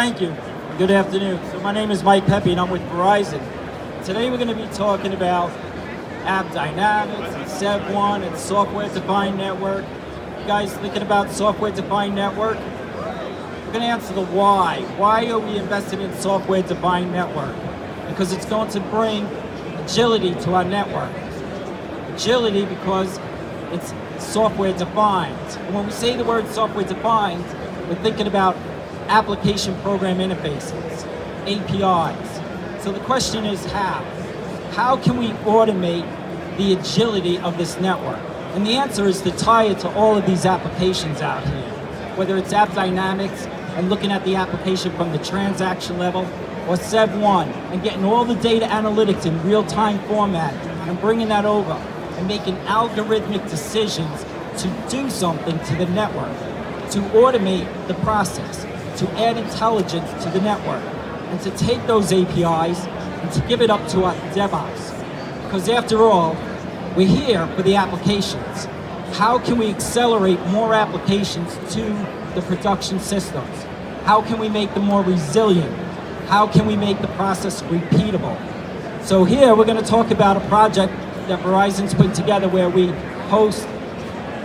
Thank you. Good afternoon. So my name is Mike Pepe and I'm with Verizon. Today we're going to be talking about app dynamics and SEV1 and software-defined network. You guys thinking about software-defined network? We're going to answer the why. Why are we invested in software-defined network? Because it's going to bring agility to our network. Agility because it's software-defined. And when we say the word software-defined, we're thinking about application program interfaces, APIs. So the question is how? How can we automate the agility of this network? And the answer is to tie it to all of these applications out here. Whether it's App Dynamics and looking at the application from the transaction level, or SEV1 and getting all the data analytics in real-time format and bringing that over and making algorithmic decisions to do something to the network, to automate the process, to add intelligence to the network, and to take those APIs and to give it up to our DevOps. Because after all, we're here for the applications. How can we accelerate more applications to the production systems? How can we make them more resilient? How can we make the process repeatable? So here we're going to talk about a project that Verizon's put together where we host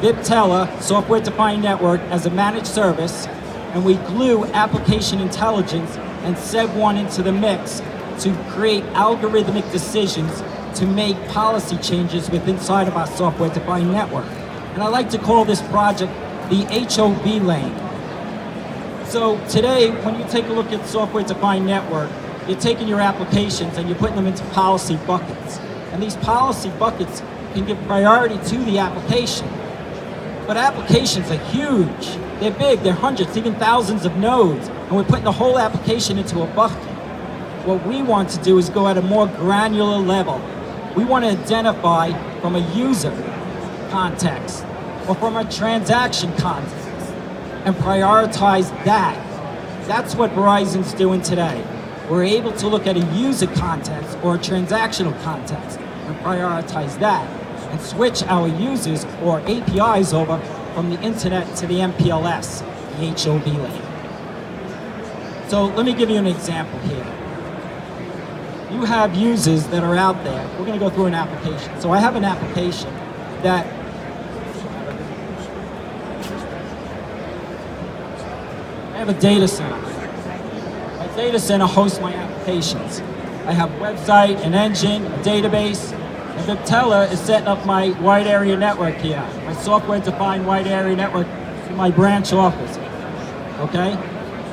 Viptela, software-defined network, as a managed service, and we glue application intelligence and SEV1 into the mix to create algorithmic decisions to make policy changes inside of our software-defined network. And I like to call this project the HOV lane. So today, when you take a look at software-defined network, you're taking your applications and you're putting them into policy buckets. And these policy buckets can give priority to the application. But applications are huge. They're big, they're hundreds, even thousands of nodes. And we're putting the whole application into a bucket. What we want to do is go at a more granular level. We want to identify from a user context or from a transaction context and prioritize that. That's what Verizon's doing today. We're able to look at a user context or a transactional context and prioritize that and switch our users or APIs over from the internet to the MPLS, the HOV lane. So let me give you an example here. You have users that are out there. We're going to go through an application. So I have an application that I have a data center. My data center hosts my applications. I have a website, an engine, a database, and Viptela is setting up my wide area network here, my software-defined wide area network in my branch office. Okay?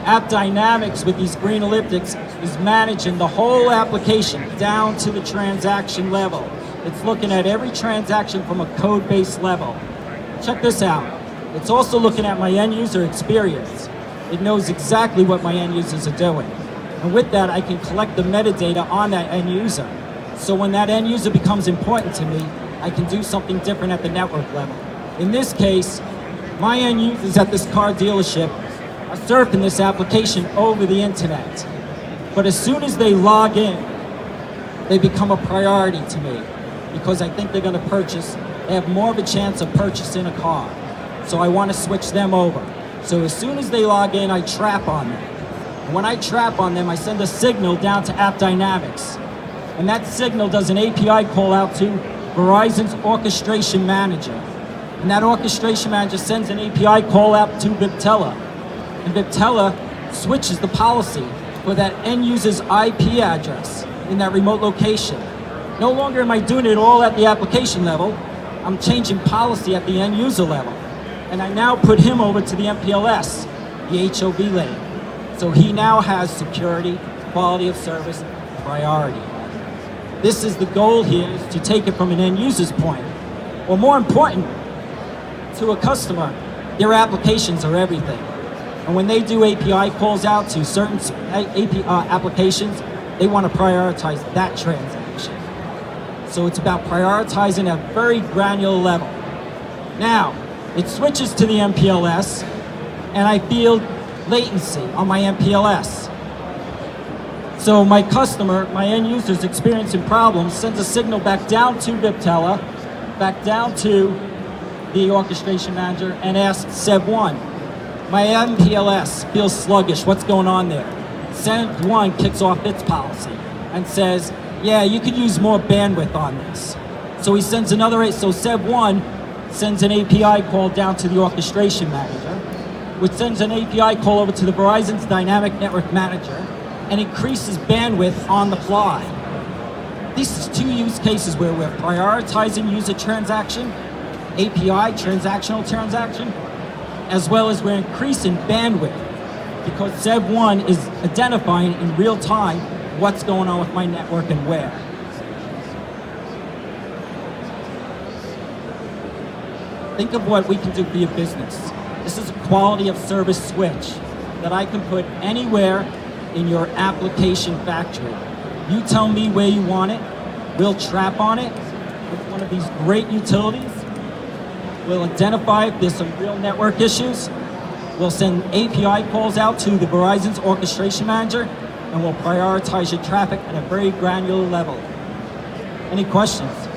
App Dynamics with these green elliptics is managing the whole application down to the transaction level. It's looking at every transaction from a code-based level. Check this out. It's also looking at my end user experience. It knows exactly what my end users are doing. And with that, I can collect the metadata on that end user. So when that end user becomes important to me, I can do something different at the network level. In this case, my end users at this car dealership are surfing this application over the internet. But as soon as they log in, they become a priority to me because I think they're going to purchase. They have more of a chance of purchasing a car. So I want to switch them over. So as soon as they log in, I trap on them. And when I trap on them, I send a signal down to App Dynamics. And that signal does an API call out to Verizon's orchestration manager. And that orchestration manager sends an API call out to Viptela. And Viptela switches the policy for that end user's IP address in that remote location. No longer am I doing it all at the application level. I'm changing policy at the end user level. And I now put him over to the MPLS, the HOV lane. So he now has security, quality of service, priority. This is the goal here, is to take it from an end user's point. Or more important, to a customer, their applications are everything. And when they do API calls out to certain applications, they want to prioritize that transaction. So it's about prioritizing at a very granular level. Now, it switches to the MPLS, and I feel latency on my MPLS. So my customer, my end user is experiencing problems, sends a signal back down to Viptela, back down to the orchestration manager, and asks SEV1, My MPLS feels sluggish. What's going on there? Send 1 kicks off its policy and says, yeah, you could use more bandwidth on this. So he sends another, so Sev 1 sends an API call down to the orchestration manager, which sends an API call over to the Verizon's dynamic network manager and increases bandwidth on the fly. These are 2 use cases where we're prioritizing user transaction, API, transactional transaction, as well as we're increasing bandwidth because Sev 1 is identifying in real time what's going on with my network and where. Think of what we can do for your business. This is a quality of service switch that I can put anywhere in your application factory. You tell me where you want it, we'll trap on it with one of these great utilities. We'll identify if there's some real network issues. We'll send API calls out to the Verizon's orchestration manager, and we'll prioritize your traffic at a very granular level. Any questions?